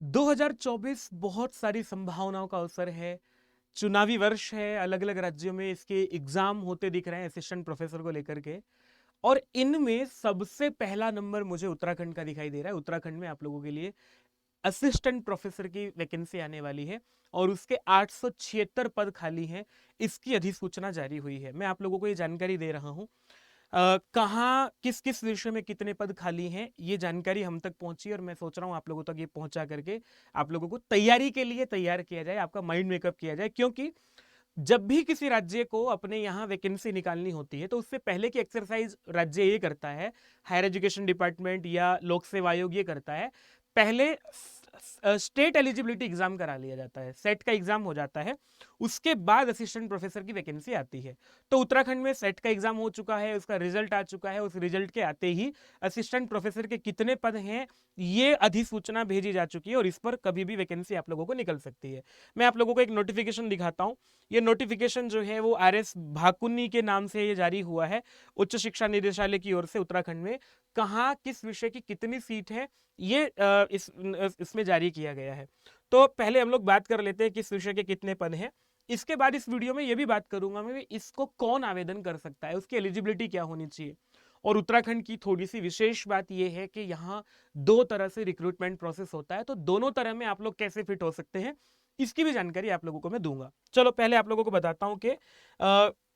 2024 बहुत सारी संभावनाओं का अवसर है। चुनावी वर्ष है, अलग अलग राज्यों में इसके एग्जाम होते दिख रहे हैं असिस्टेंट प्रोफेसर को लेकर के। और इनमें सबसे पहला नंबर मुझे उत्तराखंड का दिखाई दे रहा है। उत्तराखंड में आप लोगों के लिए असिस्टेंट प्रोफेसर की वैकेंसी आने वाली है और उसके 876 पद खाली हैं। इसकी अधिसूचना जारी हुई है। मैं आप लोगों को ये जानकारी दे रहा हूं कहाँ किस किस विषय में कितने पद खाली हैं, ये जानकारी हम तक पहुंची और मैं सोच रहा हूं आप लोगों तक ये पहुंचा करके आप लोगों को तैयारी के लिए तैयार किया जाए, आपका माइंड मेकअप किया जाए। क्योंकि जब भी किसी राज्य को अपने यहाँ वैकेंसी निकालनी होती है तो उससे पहले की एक्सरसाइज राज्य ये करता है, हायर एजुकेशन डिपार्टमेंट या लोक सेवा आयोग ये करता है, पहले स्टेट एलिजिबिलिटी एग्जाम करा लिया जाता है, सेट का एग्जाम हो जाता है, उसके बाद असिस्टेंट प्रोफेसर की वैकेंसी आती है। तो उत्तराखंड में सेट का एग्जाम हो चुका है, उसका रिजल्ट आ चुका है, उस रिजल्ट के आते ही असिस्टेंट प्रोफेसर के कितने पद हैं ये अधिसूचना भेजी जा चुकी है और इस पर कभी भी वैकेंसी आप लोगों को निकल सकती है। मैं आप लोगों को एक नोटिफिकेशन दिखाता हूं। ये नोटिफिकेशन जो है वो आरएस भाकुनी के नाम से ये जारी हुआ है, उच्च शिक्षा निदेशालय की ओर से। उत्तराखंड में कहाँ किस विषय की कितनी सीट है ये इसमें जारी किया गया है। तो पहले हम लोग बात कर लेते हैं किस विषय के कितने पद हैं। इसके बाद इस वीडियो में ये भी बात करूंगा मैं इसको कौन आवेदन कर सकता है, उसकी एलिजिबिलिटी क्या होनी चाहिए। और उत्तराखंड की थोड़ी सी विशेष बात यह है कि यहाँ दो तरह से रिक्रूटमेंट प्रोसेस होता है, तो दोनों तरह में आप लोग कैसे फिट हो सकते हैं इसकी भी जानकारी आप लोगों को मैं दूंगा। चलो पहले आप लोगों को बताता हूं कि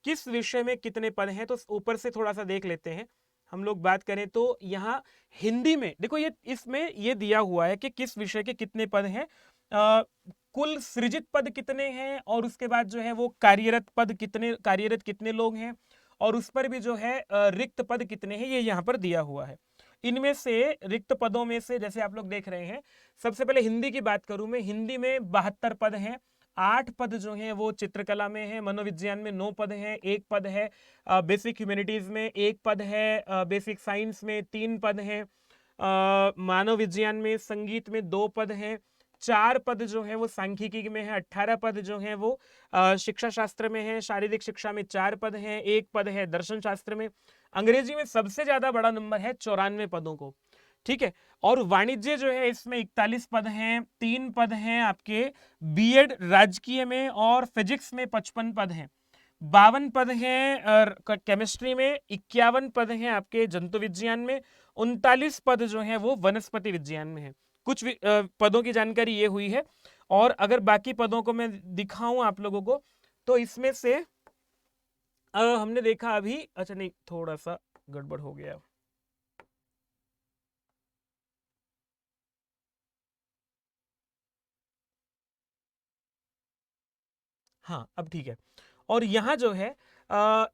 किस विषय में कितने पद हैं। तो ऊपर से थोड़ा सा देख लेते हैं। हम लोग बात करें तो यहाँ हिंदी में देखो, ये इसमें ये दिया हुआ है कि किस विषय के कितने पद हैं, कुल सृजित पद कितने हैं और उसके बाद जो है वो कार्यरत कितने लोग हैं और उस पर भी जो है रिक्त पद कितने हैं ये यहाँ पर दिया हुआ है। इनमें से रिक्त पदों में से जैसे आप लोग देख रहे हैं, सबसे पहले हिंदी की बात करूं मैं, हिंदी में 72 पद हैं। 8 पद जो हैं वो चित्रकला में है, मनोविज्ञान में 9 पद हैं, 1 पद है बेसिक ह्यूमैनिटीज में, 1 पद है बेसिक साइंस में, 3 पद हैं मानव विज्ञान में, संगीत में 2 पद हैं, 4 पद जो है वो सांख्यिकी में है, 18 पद जो है वो शिक्षा शास्त्र में है, शारीरिक शिक्षा में 4 पद हैं, 1 पद है दर्शन शास्त्र में। अंग्रेजी में सबसे ज्यादा बड़ा नंबर है 94 पदों को, ठीक है। और वाणिज्य जो है इसमें 41 पद हैं, 3 पद हैं आपके बीएड राजकीय में और फिजिक्स में 55 पद हैं, 52 पद हैं केमिस्ट्री में, 51 पद हैं आपके जंतु विज्ञान में, 39 पद जो हैं वो वनस्पति विज्ञान में है। कुछ पदों की जानकारी ये हुई है। और अगर बाकी पदों को मैं दिखाऊं आप लोगों को तो इसमें से हमने देखा अभी, अच्छा नहीं थोड़ा सा गड़बड़ हो गया। हाँ अब ठीक है। और यहाँ जो है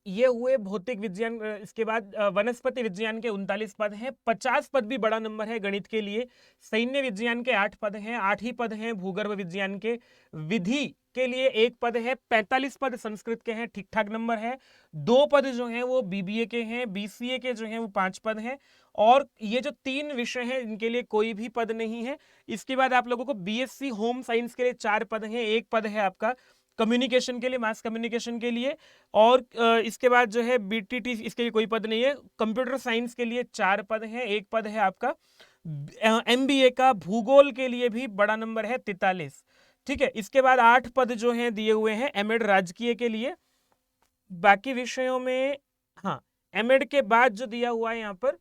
ये हुए भौतिक विज्ञान, इसके बाद वनस्पति विज्ञान के 39 पद हैं, 50 पद भी बड़ा नंबर है गणित के लिए। सैन्य विज्ञान के 8 पद हैं, 8 ही पद हैं भूगर्भ विज्ञान के। विधि के लिए 1 पद है, 45 पद संस्कृत के हैं, ठीक ठाक नंबर है। 2 पद जो हैं वो बीबीए के हैं, बीसीए के जो हैं वो 5 पद हैं। और ये जो 3 विषय हैं इनके लिए कोई भी पद नहीं है। इसके बाद आप लोगों को बीएससी होम साइंस के लिए 4 पद हैं, 1 पद है आपका कम्युनिकेशन के लिए, मास कम्युनिकेशन के लिए। और इसके बाद जो है बीटीटी, इसके लिए कोई पद नहीं है। कंप्यूटर साइंस के लिए 4 पद हैं, 1 पद है आपका एमबीए का। भूगोल के लिए भी बड़ा नंबर है 43, ठीक है। इसके बाद 8 पद जो हैं दिए हुए हैं एमएड राजकीय के लिए। बाकी विषयों में हाँ, एमएड के बाद जो दिया हुआ है यहाँ पर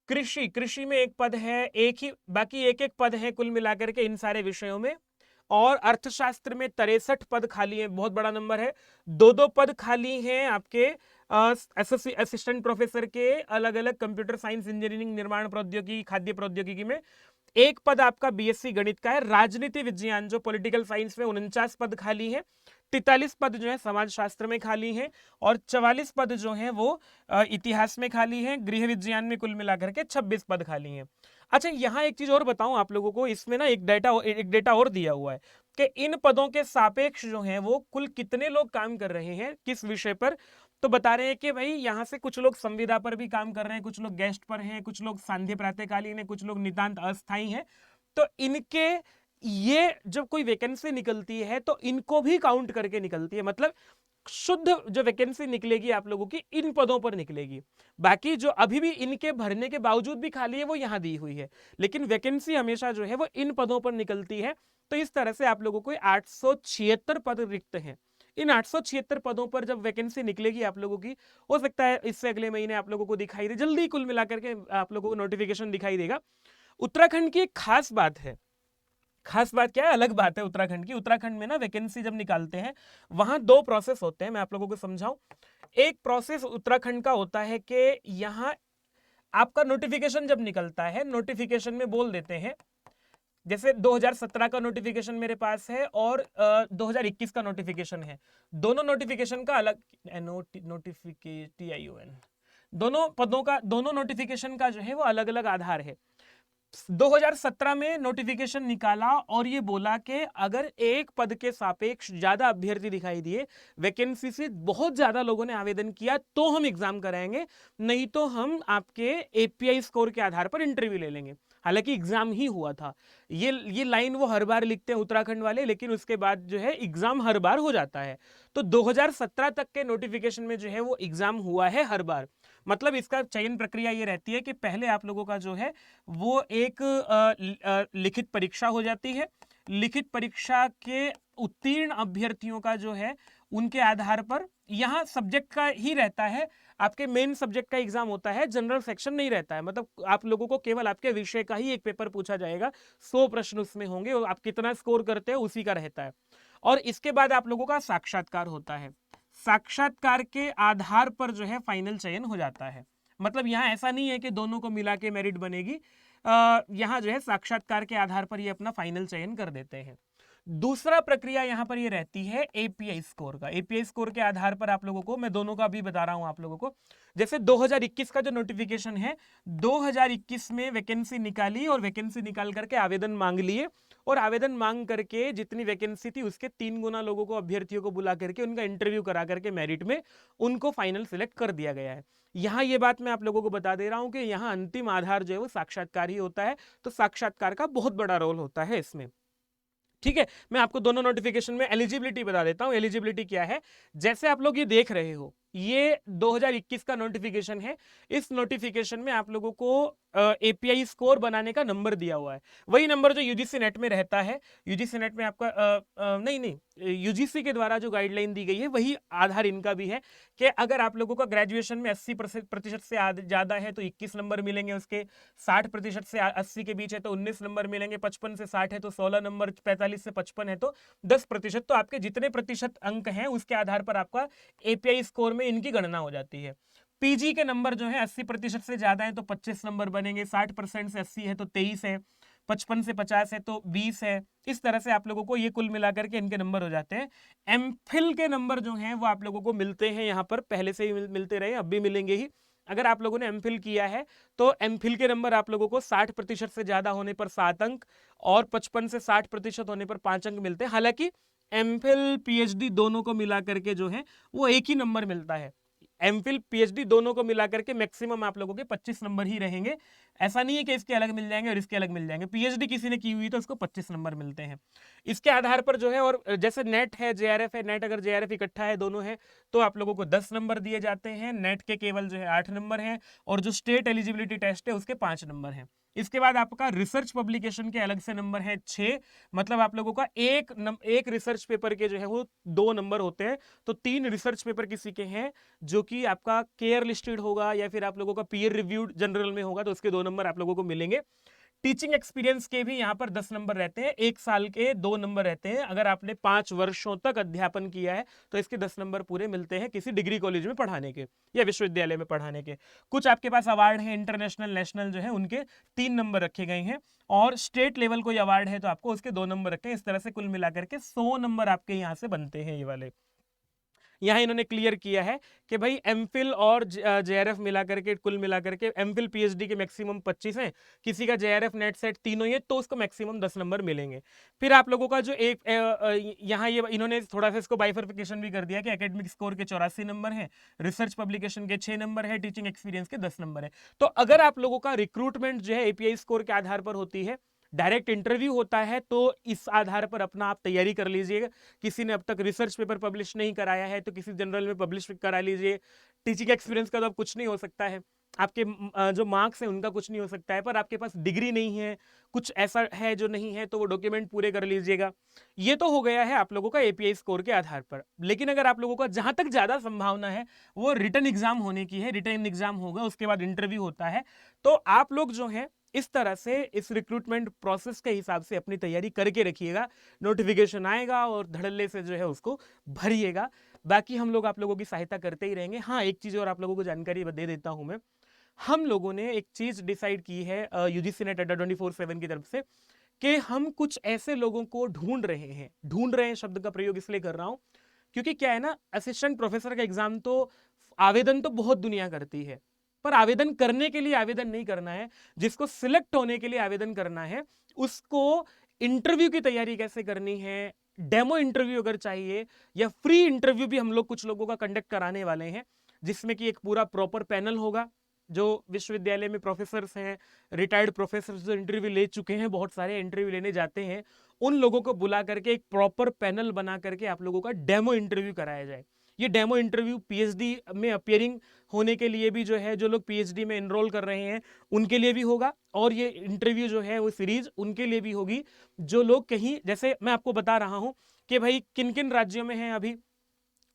कृषि में 1 पद है, एक ही, बाकी 1-1 पद है कुल मिलाकर के इन सारे विषयों में। और अर्थशास्त्र में 63 पद खाली हैं, बहुत बड़ा नंबर है। 2-2 पद खाली हैं आपके असिस्टेंट प्रोफेसर के अलग अलग कंप्यूटर साइंस, इंजीनियरिंग, निर्माण प्रौद्योगिकी, खाद्य प्रौद्योगिकी में। 1 पद आपका बीएससी गणित का है। राजनीति विज्ञान जो पॉलिटिकल साइंस में 49 पद खाली है, 43 पद जो है समाज शास्त्र में खाली हैं और 44 पद जो हैं वो इतिहास में खाली हैं। गृह विज्ञान में कुल मिलाकर के 26 पद खाली हैं। अच्छा यहाँ एक चीज और बताऊं आप लोगों को, इसमें ना एक डेटा और दिया हुआ है कि इन पदों के सापेक्ष जो हैं वो कुल कितने लोग काम कर रहे हैं किस विषय पर। तो बता रहे हैं कि भाई यहाँ से कुछ लोग संविदा पर भी काम कर रहे हैं, कुछ लोग गेस्ट पर हैं, कुछ लोग सांध्य प्रातःकालीन है, कुछ लोग नितांत अस्थायी हैं। तो इनके ये जब कोई वैकेंसी निकलती है तो इनको भी काउंट करके निकलती है। मतलब शुद्ध जो वैकेंसी निकलेगी आप लोगों की इन पदों पर निकलेगी। बाकी जो अभी भी इनके भरने के बावजूद भी खाली है वो यहां दी हुई है, लेकिन वैकेंसी हमेशा जो है वो इन पदों पर निकलती है। तो इस तरह से आप लोगों को 876 पद रिक्त हैं। इन 876 पदों पर जब वैकेंसी निकलेगी आप लोगों की, हो सकता है इससे अगले महीने आप लोगों को दिखाई दे, जल्दी कुल मिलाकर के आप लोगों को नोटिफिकेशन दिखाई देगा। उत्तराखंड की एक खास बात है, खास बात क्या है, अलग बात है उत्तराखंड की। उत्तराखंड में ना वैकेंसी जब निकालते हैं वहां दो प्रोसेस होते हैं, मैं आप लोगों को समझाऊं। एक प्रोसेस उत्तराखंड का होता है कि यहाँ आपका नोटिफिकेशन जब निकलता है, नोटिफिकेशन में बोल देते हैं, जैसे 2017 का नोटिफिकेशन मेरे पास है और 2021 का नोटिफिकेशन है, दोनों नोटिफिकेशन का अलग नोटिफिकेशन, दोनों पदों का, दोनों नोटिफिकेशन का जो है वो अलग अलग आधार है। 2017 में नोटिफिकेशन निकाला और ये बोला कि अगर एक पद के सापेक्ष ज्यादा अभ्यर्थी दिखाई दिए, वैकेंसी से बहुत ज्यादा लोगों ने आवेदन किया, तो हम एग्जाम कराएंगे, नहीं तो हम आपके एपीआई स्कोर के आधार पर इंटरव्यू ले लेंगे। हालांकि एग्जाम ही हुआ था। ये लाइन वो हर बार लिखते हैं उत्तराखंड वाले, लेकिन उसके बाद जो है एग्जाम हर बार हो जाता है। तो 2017 तक के नोटिफिकेशन में जो है वो एग्जाम हुआ है हर बार। मतलब इसका चयन प्रक्रिया ये रहती है कि पहले आप लोगों का जो है वो एक लिखित परीक्षा हो जाती है। लिखित परीक्षा के उत्तीर्ण अभ्यर्थियों का जो है उनके आधार पर, यहाँ सब्जेक्ट का ही रहता है, आपके मेन सब्जेक्ट का एग्जाम होता है, जनरल सेक्शन नहीं रहता है। मतलब आप लोगों को केवल आपके विषय का ही एक पेपर पूछा जाएगा, 100 प्रश्न उसमें होंगे और आप कितना स्कोर करते हैं उसी का रहता है। और इसके बाद आप लोगों का साक्षात्कार होता है। साक्षात्कार के आधार पर जो है फाइनल चयन हो जाता है। मतलब यहाँ ऐसा नहीं है कि दोनों को मिला के मेरिट बनेगी, यहाँ जो है साक्षात्कार के आधार पर ये अपना फाइनल चयन कर देते हैं। दूसरा प्रक्रिया यहाँ पर ये रहती है एपीआई स्कोर का। एपीआई स्कोर के आधार पर आप लोगों को, मैं दोनों का भी बता रहा हूं आप लोगों को, जैसे 2021 का जो नोटिफिकेशन है, 2021 में वैकेंसी निकाली और वैकेंसी निकाल करके आवेदन मांग लिए, और आवेदन मांग करके जितनी वैकेंसी थी उसके 3 गुना लोगों को, अभ्यर्थियों को बुला करके उनका इंटरव्यू करा करके मेरिट में उनको फाइनल सिलेक्ट कर दिया गया है। यहाँ ये बात मैं आप लोगों को बता दे रहा हूं कि यहाँ अंतिम आधार जो है वो साक्षात्कार ही होता है। तो साक्षात्कार का बहुत बड़ा रोल होता है इसमें। ठीक है, मैं आपको दोनों नोटिफिकेशन में एलिजिबिलिटी बता देता हूं। एलिजिबिलिटी क्या है, जैसे आप लोग ये देख रहे हो, ये 2021 का नोटिफिकेशन है। इस नोटिफिकेशन में आप लोगों को एपीआई स्कोर बनाने का नंबर दिया हुआ है, वही नंबर जो यूजीसी नेट में रहता है। यूजीसी नेट में आपका नहीं, यूजीसी के द्वारा जो गाइडलाइन दी गई है वही आधार इनका भी है कि अगर आप लोगों का ग्रेजुएशन में 80% से ज्यादा है तो 21 नंबर मिलेंगे उसके, 60% से 80 के बीच है तो 19 नंबर मिलेंगे, 55 से 60 है तो 16 नंबर, 45 से 55 है तो 10%। तो आपके जितने प्रतिशत अंक हैं उसके आधार पर आपका एपीआई स्कोर में इनकी गणना हो जाती है। पीजी के नंबर जो है 80% से ज्यादा है तो 25 नंबर बनेंगे, 60% से 80 है तो 23 है, 55 से 50 है तो 20 है। इस तरह से आप लोगों को ये कुल मिलाकर के इनके नंबर हो जाते हैं। एमफिल के नंबर जो हैं वो आप लोगों को मिलते हैं यहाँ पर, पहले से ही मिलते रहे, अब भी मिलेंगे ही। अगर आप लोगों ने एमफिल किया है तो एमफिल के नंबर आप लोगों को 60% से ज्यादा होने पर 7 अंक और 55 से 60% होने पर 5 अंक मिलते हैं। हालांकि एमफिल पीएचडी दोनों को मिला करके जो है वो एक ही नंबर मिलता है। एमफिल पीएचडी दोनों को मिलाकर के मैक्सिमम आप लोगों के 25 नंबर ही रहेंगे। ऐसा नहीं है कि इसके अलग मिल जाएंगे और इसके अलग मिल जाएंगे। पीएचडी किसी ने की हुई तो उसको 25 नंबर मिलते हैं इसके आधार पर जो है। और जैसे नेट है, जेआरएफ है, नेट अगर जेआरएफ इकट्ठा है दोनों है तो आप लोगों को 10 नंबर दिए जाते हैं। नेट के केवल जो है 8 नंबर हैं और जो स्टेट एलिजिबिलिटी टेस्ट है उसके 5 नंबर हैं। इसके बाद आपका रिसर्च पब्लिकेशन के अलग से नंबर है 6। मतलब आप लोगों का एक रिसर्च पेपर के जो है वो 2 नंबर होते हैं। तो 3 रिसर्च पेपर किसी के हैं जो कि आपका केयर लिस्टेड होगा या फिर आप लोगों का पीयर रिव्यूड जनरल में होगा तो उसके 2 नंबर आप लोगों को मिलेंगे। टीचिंग एक्सपीरियंस के भी यहाँ पर 10 नंबर रहते हैं, 1 साल के 2 नंबर रहते हैं। अगर आपने 5 वर्षों तक अध्यापन किया है तो इसके 10 नंबर पूरे मिलते हैं किसी डिग्री कॉलेज में पढ़ाने के या विश्वविद्यालय में पढ़ाने के। कुछ आपके पास अवार्ड हैं इंटरनेशनल, नेशनल जो है उनके 3 नंबर रखे गए हैं और स्टेट लेवल कोई अवार्ड है तो आपको उसके 2 नंबर रखे हैं। इस तरह से कुल मिलाकर के 100 नंबर आपके यहाँ से बनते हैं ये वाले। यहाँ इन्होंने क्लियर किया है कि भाई एमफिल और जेआरएफ मिलाकर के कुल मिलाकर के एमफिल पीएचडी के मैक्सिमम 25 हैं, किसी का जेआरएफ नेट सेट तीनों ही है तो उसको मैक्सिमम 10 नंबर मिलेंगे। फिर आप लोगों का जो एक यहाँ ये इन्होंने थोड़ा सा इसको बाइफर्फिकेशन भी कर दिया कि एकेडमिक स्कोर के 84 नंबर है, रिसर्च पब्लिकेशन के 6 नंबर है, टीचिंग एक्सपीरियंस के 10 नंबर है। तो अगर आप लोगों का रिक्रूटमेंट जो है एपीआई स्कोर के आधार पर होती है डायरेक्ट इंटरव्यू होता है तो इस आधार पर अपना आप तैयारी कर लीजिएगा। किसी ने अब तक रिसर्च पेपर पब्लिश नहीं कराया है तो किसी जनरल में पब्लिश करा लीजिए। टीचिंग एक्सपीरियंस का तो अब कुछ नहीं हो सकता है, आपके जो मार्क्स हैं उनका कुछ नहीं हो सकता है, पर आपके पास डिग्री नहीं है, कुछ ऐसा है जो नहीं है, तो वो डॉक्यूमेंट पूरे कर लीजिएगा। ये तो हो गया है आप लोगों का एपीआई स्कोर के आधार पर। लेकिन अगर आप लोगों का जहां तक ज्यादा संभावना है वो रिटन एग्जाम होने की है, रिटन एग्जाम होगा उसके बाद इंटरव्यू होता है, तो आप लोग जो है इस तरह से इस रिक्रूटमेंट प्रोसेस के हिसाब से अपनी तैयारी करके रखिएगा। नोटिफिकेशन आएगा और धड़ल्ले से जो है उसको भरिएगा। बाकी हम लोग आप लोगों की सहायता करते ही रहेंगे। हाँ, एक चीज और आप लोगों को जानकारी दे देता हूं मैं। हम लोगों ने एक चीज डिसाइड की है यूजीसी नेट अड्डा 24/7 की तरफ से कि हम कुछ ऐसे लोगों को ढूंढ रहे हैं शब्द का प्रयोग इसलिए कर रहा हूं क्योंकि क्या है ना, असिस्टेंट प्रोफेसर का एग्जाम तो आवेदन तो बहुत दुनिया करती है, पर आवेदन करने के लिए आवेदन नहीं करना है। जिसको सिलेक्ट होने के लिए आवेदन करना है उसको इंटरव्यू की तैयारी कैसे करनी है, डेमो इंटरव्यू अगर चाहिए या फ्री इंटरव्यू भी हम लोग कुछ लोगों का कंडक्ट कराने वाले हैं, जिसमें कि एक पूरा प्रॉपर पैनल होगा। जो विश्वविद्यालय में प्रोफेसर्स हैं, रिटायर्ड प्रोफेसर जो इंटरव्यू ले चुके हैं, बहुत सारे इंटरव्यू लेने जाते हैं, उन लोगों को बुला करके एक प्रॉपर पैनल बना करके आप लोगों का डेमो इंटरव्यू कराया जाए। ये डेमो इंटरव्यू पीएचडी में अपियरिंग होने के लिए भी जो है, जो लोग पीएचडी में एनरोल कर रहे हैं उनके लिए भी होगा, और ये इंटरव्यू जो है वो सीरीज उनके लिए भी होगी जो लोग कहीं, जैसे मैं आपको बता रहा हूं कि भाई किन किन राज्यों में है। अभी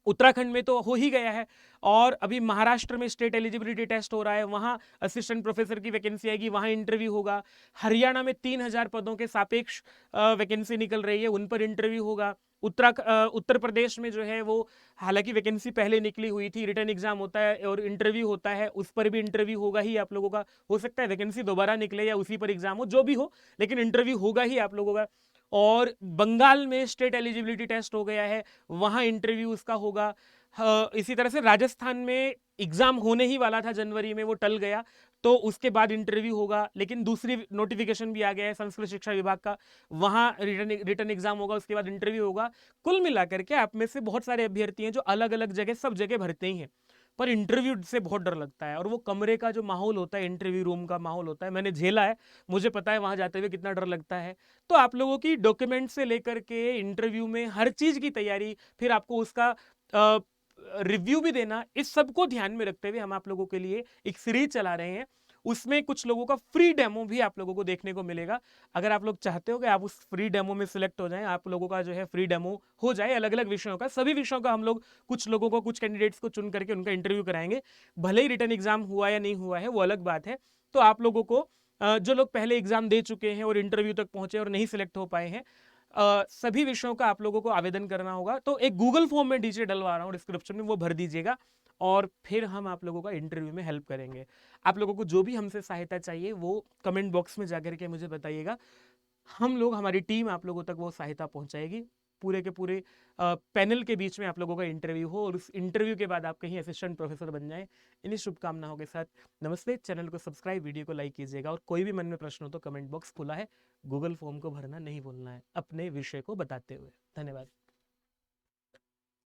उत्तराखंड में तो हो ही गया है, और अभी महाराष्ट्र में स्टेट एलिजिबिलिटी टेस्ट हो रहा है, वहां असिस्टेंट प्रोफेसर की वैकेंसी आएगी, वहां इंटरव्यू होगा। हरियाणा में 3000 पदों के सापेक्ष वैकेंसी निकल रही है, उन पर इंटरव्यू होगा। उत्तर प्रदेश में जो है वो, हालांकि वैकेंसी पहले निकली हुई थी, रिटर्न एग्जाम होता है और इंटरव्यू होता है, उस पर भी इंटरव्यू होगा ही आप लोगों का। हो सकता है वैकेंसी दोबारा निकले या उसी पर एग्जाम हो, जो भी हो, लेकिन इंटरव्यू होगा ही आप लोगों का। और बंगाल में स्टेट एलिजिबिलिटी टेस्ट हो गया है, वहां इंटरव्यू उसका होगा। इसी तरह से राजस्थान में एग्जाम होने ही वाला था जनवरी में, वो टल गया, तो उसके बाद इंटरव्यू होगा। लेकिन दूसरी नोटिफिकेशन भी आ गया है संस्कृत शिक्षा विभाग का, वहां रिटर्न एग्जाम होगा, उसके बाद इंटरव्यू होगा। कुल मिलाकर के आप में से बहुत सारे अभ्यर्थी हैं जो अलग अलग जगह, सब जगह भरते ही हैं, पर इंटरव्यू से बहुत डर लगता है। और वो कमरे का जो माहौल होता है, इंटरव्यू रूम का माहौल होता है, मैंने झेला है, मुझे पता है वहां जाते हुए कितना डर लगता है। तो आप लोगों की डॉक्यूमेंट से लेकर के इंटरव्यू में हर चीज की तैयारी, फिर आपको उसका रिव्यू भी देना, इस सबको ध्यान में रखते हुए हम आप लोगों के लिए एक सीरीज चला रहे हैं। उसमें कुछ लोगों का फ्री डेमो भी आप लोगों को देखने को मिलेगा। अगर आप लोग चाहते हो कि आप उस फ्री डेमो में सिलेक्ट हो जाएं, आप लोगों का जो है फ्री डेमो हो जाए अलग अलग विषयों का, सभी विषयों का हम लोग कुछ लोगों को, कुछ कैंडिडेट्स को चुन करके उनका इंटरव्यू कराएंगे। भले ही रिटर्न एग्जाम हुआ या नहीं हुआ है वो अलग बात है। तो आप लोगों को जो लोग पहले एग्जाम दे चुके हैं और इंटरव्यू तक पहुंचे और नहीं सिलेक्ट हो पाए हैं, सभी विषयों का आप लोगों को आवेदन करना होगा। तो एक गूगल फॉर्म में नीचे डलवा रहा हूँ डिस्क्रिप्शन में, वो भर दीजिएगा और फिर हम आप लोगों का इंटरव्यू में हेल्प करेंगे। आप लोगों को जो भी हमसे सहायता चाहिए वो कमेंट बॉक्स में जाकर के मुझे बताइएगा। हम लोग, हमारी टीम आप लोगों तक वो सहायता पहुंचाएगी। पूरे के पूरे पैनल के बीच में आप लोगों का इंटरव्यू हो और उस इंटरव्यू के बाद आप कहीं असिस्टेंट प्रोफेसर बन जाएं। इन्हीं शुभकामनाओं के साथ नमस्ते। चैनल को सब्सक्राइब, वीडियो को लाइक कीजिएगा, और कोई भी मन में प्रश्न हो तो कमेंट बॉक्स खुला है, गूगल फॉर्म को भरना नहीं भूलना है अपने विषय को बताते हुए। धन्यवाद।